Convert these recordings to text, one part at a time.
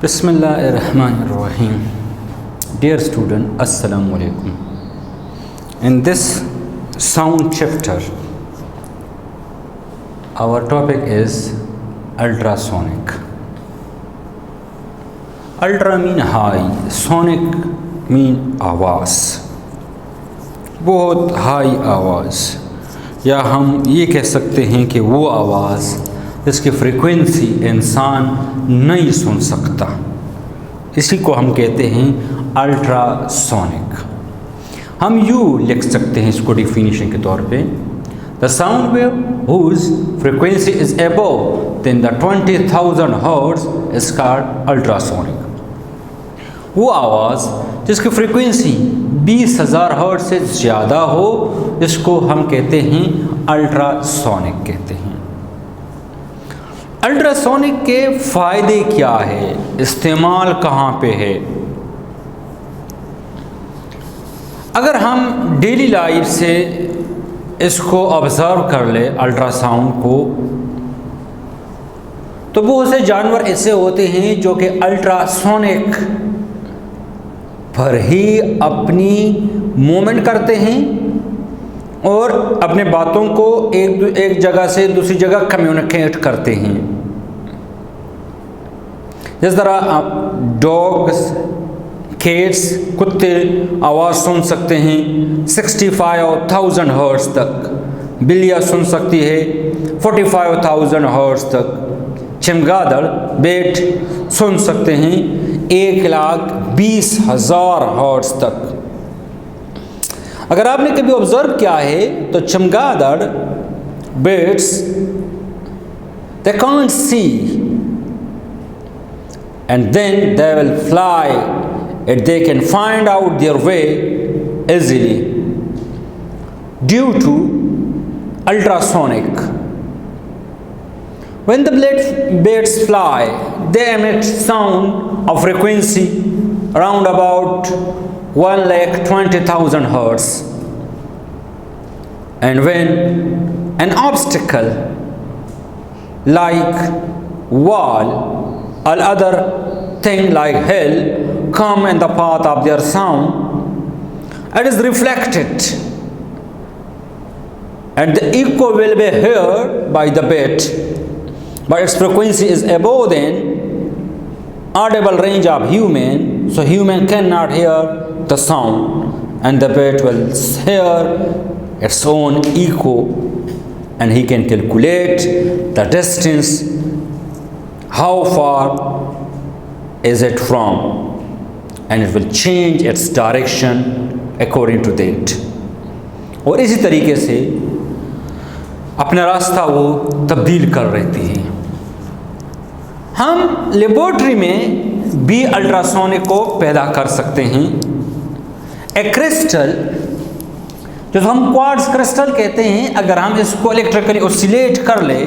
Bismillahirrahmanirrahim. Dear student, Assalamu alaikum. In this sound chapter, our topic is ultrasonic. Ultra mean high, sonic mean आवाज़, बहुत high आवाज़, या हम ये कह सकते हैं कि वो आवाज़ जिसकी फ्रीक्वेंसी इंसान नहीं सुन सकता, इसी को हम कहते हैं अल्ट्रासोनिक। हम यूँ लिख सकते हैं इसको डिफिनीशन के तौर पे, the sound wave whose frequency is above then the 20,000 hertz is called ultrasonic. वो आवाज़ जिसकी फ्रीक्वेंसी 20,000 हर्ट्ज से ज़्यादा हो, इसको हम कहते हैं अल्ट्रासोनिक कहते हैं। अल्ट्रासोनिक के फ़ायदे क्या है, इस्तेमाल कहाँ पे है? अगर हम डेली लाइफ से इसको ऑब्ज़र्व कर ले अल्ट्रासाउंड को, तो बहुत से जानवर ऐसे होते हैं जो कि अल्ट्रासोनिक पर ही अपनी मूवमेंट करते हैं और अपने बातों को एक जगह से दूसरी जगह कम्युनिकेट करते हैं। जिस तरह डॉग्स, कैट्स, कुत्ते आवाज़ सुन सकते हैं 65,000 हर्ट्ज तक, बिल्लियाँ सुन सकती है 45,000 हर्ट्ज तक, चमगादड़, बैट सुन सकते हैं 1,20,000 हर्ट्ज तक। अगर आपने कभी ऑब्जर्व किया है तो चमगादड़, birds, they can't see and then they will fly and they can find out their way easily due to ultrasonic. When the birds fly, they emit sound of frequency around about 1,20,000 hertz, and when an obstacle like wall or other thing like hill come in the path of their sound, it is reflected and the echo will be heard by the bird, but its frequency is above the audible range of human, so human cannot hear the sound and the bird will hear its own echo and he can calculate the distance, how far is it from, and it will change its direction according to that, और इसी तरीके से अपना रास्ता वो तब्दील कर रहती है। हम लेबोरेटरी में भी अल्ट्रासोनिक को पैदा कर सकते हैं। ए क्रिस्टल, जो हम क्वार्ट्ज क्रिस्टल कहते हैं, अगर हम इसको इलेक्ट्रिकली ऑसिलेट कर ले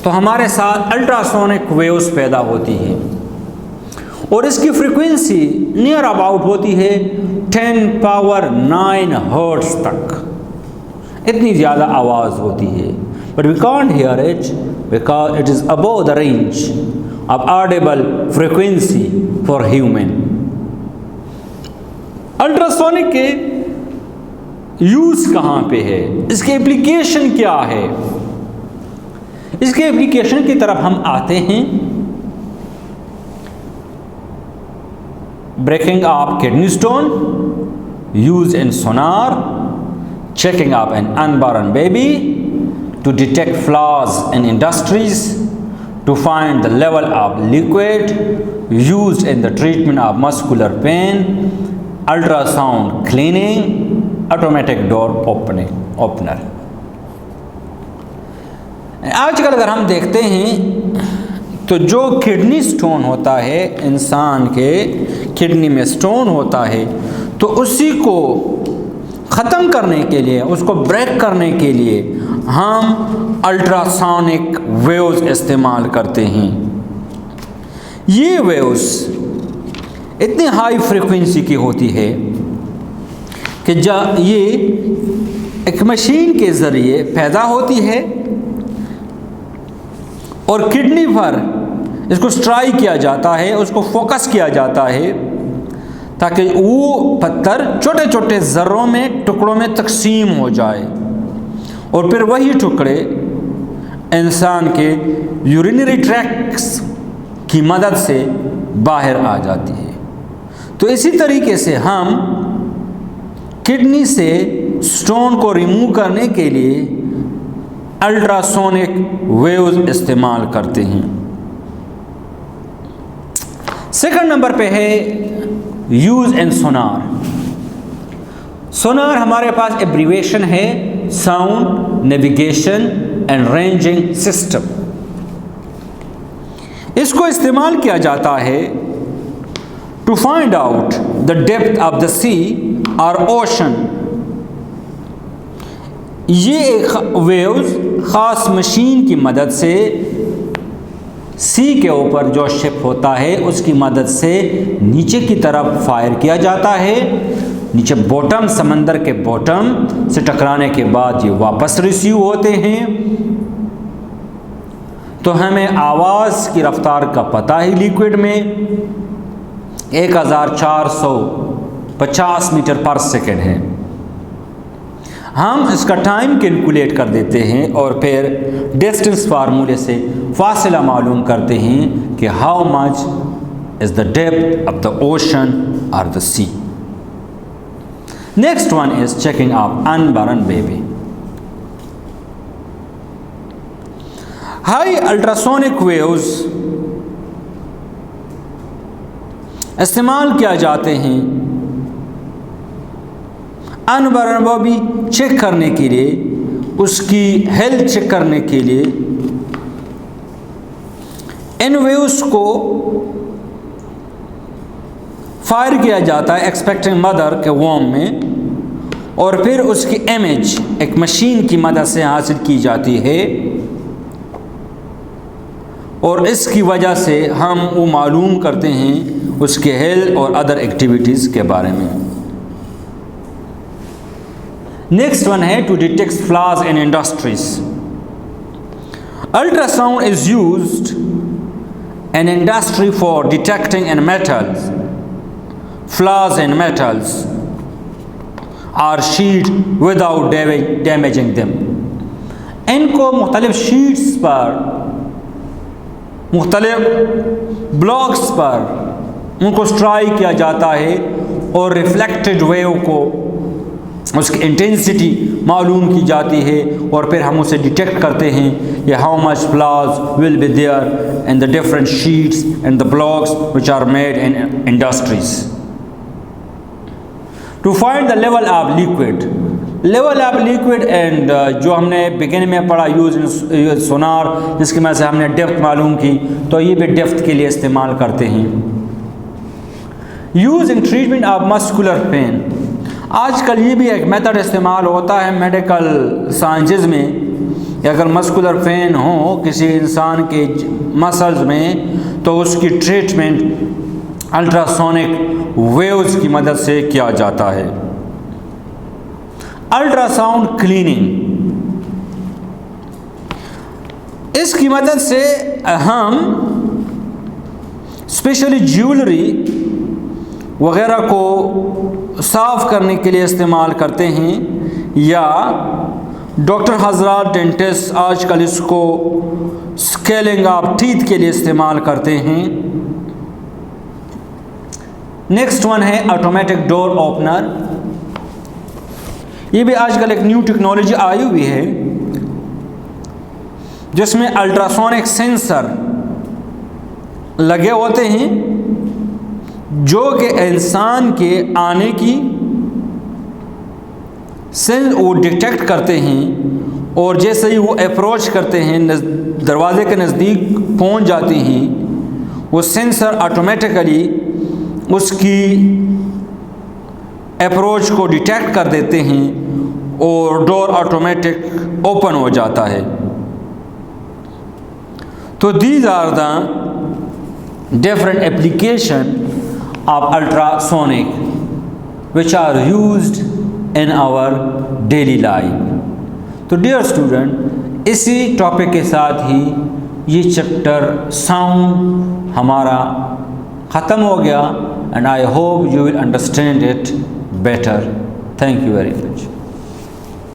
तो हमारे साथ अल्ट्रासोनिक वेव्स पैदा होती है और इसकी फ्रीक्वेंसी नियर अबाउट होती है 10⁹ हर्ट्ज तक, इतनी ज़्यादा आवाज़ होती है। But we can't hear it because it is above the range of audible frequency for human. Ultrasonic के यूज़ कहाँ पे है, इसके एप्लीकेशन क्या है? इसके एप्लीकेशन की तरफ हम आते हैं। Breaking of kidney stone, use in sonar, checking up an unborn baby, to detect flaws in industries, to find the level of liquid used in the treatment of muscular pain, ultrasound cleaning, automatic door opener. आजकल अगर हम देखते हैं तो जो kidney stone होता है, इंसान के किडनी में स्टोन होता है, तो उसी को ख़त्म करने के लिए, उसको ब्रेक करने के लिए हम अल्ट्रासोनिक वेव्स इस्तेमाल करते हैं। ये वेव्स इतनी हाई फ्रीक्वेंसी की होती है कि ये एक मशीन के ज़रिए पैदा होती है और किडनी पर इसको स्ट्राइक किया जाता है, उसको फोकस किया जाता है ताकि वो पत्थर छोटे छोटे ज़र्रों में, टुकड़ों में तकसीम हो जाए और फिर वही टुकड़े इंसान के यूरिनरी ट्रैक्ट्स की मदद से बाहर आ जाती है। तो इसी तरीके से हम किडनी से स्टोन को रिमूव करने के लिए अल्ट्रासोनिक वेव्स इस्तेमाल करते हैं। सेकंड नंबर पे है यूज इन सोनार। सोनार हमारे पास एब्रीवेशन है sound navigation and ranging system. इसको इस्तेमाल किया जाता है to find out the depth of the sea और ओशन। ये एक वेव्स ख़ास मशीन की मदद से सी के ऊपर जो शिप होता है उसकी मदद से नीचे की तरफ फायर किया जाता है। नीचे बॉटम, समंदर के बॉटम से टकराने के बाद ये वापस रिसीव होते हैं। तो हमें आवाज़ की रफ्तार का पता ही लिक्विड में 1450 मीटर पर सेकेंड है। हम इसका टाइम कैलकुलेट कर देते हैं और फिर डिस्टेंस फार्मूले से फासला मालूम करते हैं कि how much is the depth of the ocean और the sea. Next one is checking of unborn baby. High ultrasonic waves इस्तेमाल किया जाते हैं अनबॉर्न बेबी चेक करने के लिए, उसकी हेल्थ चेक करने के लिए। इन वेव्स को फायर किया जाता है एक्सपेक्टिंग मदर के वॉर्म में और फिर उसकी इमेज एक मशीन की मदद से हासिल की जाती है और इसकी वजह से हम वो मालूम करते हैं उसके हेल्थ और अदर एक्टिविटीज़ के बारे में। नेक्स्ट वन है to detect flaws in industries. Ultrasound is used in industry for detecting in metals, flaws in metals or sheet without damaging them. इनको मुख्तलिफ शीट्स पर, मुख्तलिफ ब्लॉक्स पर उनको स्ट्राइक किया जाता है और रिफ्लेक्टेड वेव को उसकी इंटेंसिटी मालूम की जाती है और फिर हम उसे डिटेक्ट करते हैं कि how much flaws will be there in the different sheets and the blocks which are made in industries. To find the level of liquid, level of liquid and जो हमने बिगिनिंग में पढ़ा यूज इन सोनार, जिसकी वजह से हमने depth मालूम की, तो ये भी डेप्थ के लिए इस्तेमाल करते हैं। Use in treatment of muscular pain. आजकल ये भी एक मेथड इस्तेमाल होता है मेडिकल साइंसेज में, अगर मस्कुलर पेन हो किसी इंसान के मसल्स में तो उसकी ट्रीटमेंट अल्ट्रासोनिक वेव्स की मदद से किया जाता है। अल्ट्रासाउंड क्लीनिंग, इसकी मदद से हम स्पेशली ज्वेलरी वगैरह को साफ़ करने के लिए इस्तेमाल करते हैं, या डॉक्टर हजरात डेंटिस्ट आजकल इसको स्केलिंग ऑफ टीथ के लिए इस्तेमाल करते हैं। नेक्स्ट वन है ऑटोमेटिक डोर ओपनर। ये भी आजकल एक न्यू टेक्नोलॉजी आई हुई है जिसमें अल्ट्रासोनिक सेंसर लगे होते हैं जो कि इंसान के आने की सेंस वो डिटेक्ट करते हैं और जैसे ही वो अप्रोच करते हैं, दरवाजे के नज़दीक पहुंच जाते हैं, वो सेंसर ऑटोमेटिकली उसकी अप्रोच को डिटेक्ट कर देते हैं और डोर ऑटोमेटिक ओपन हो जाता है। तो these are the different application of ultrasonic which are used in our daily life। तो डियर स्टूडेंट, इसी टॉपिक के साथ ही ये चैप्टर साउंड हमारा ख़त्म हो गया, and I hope you will understand it better. Thank you very much.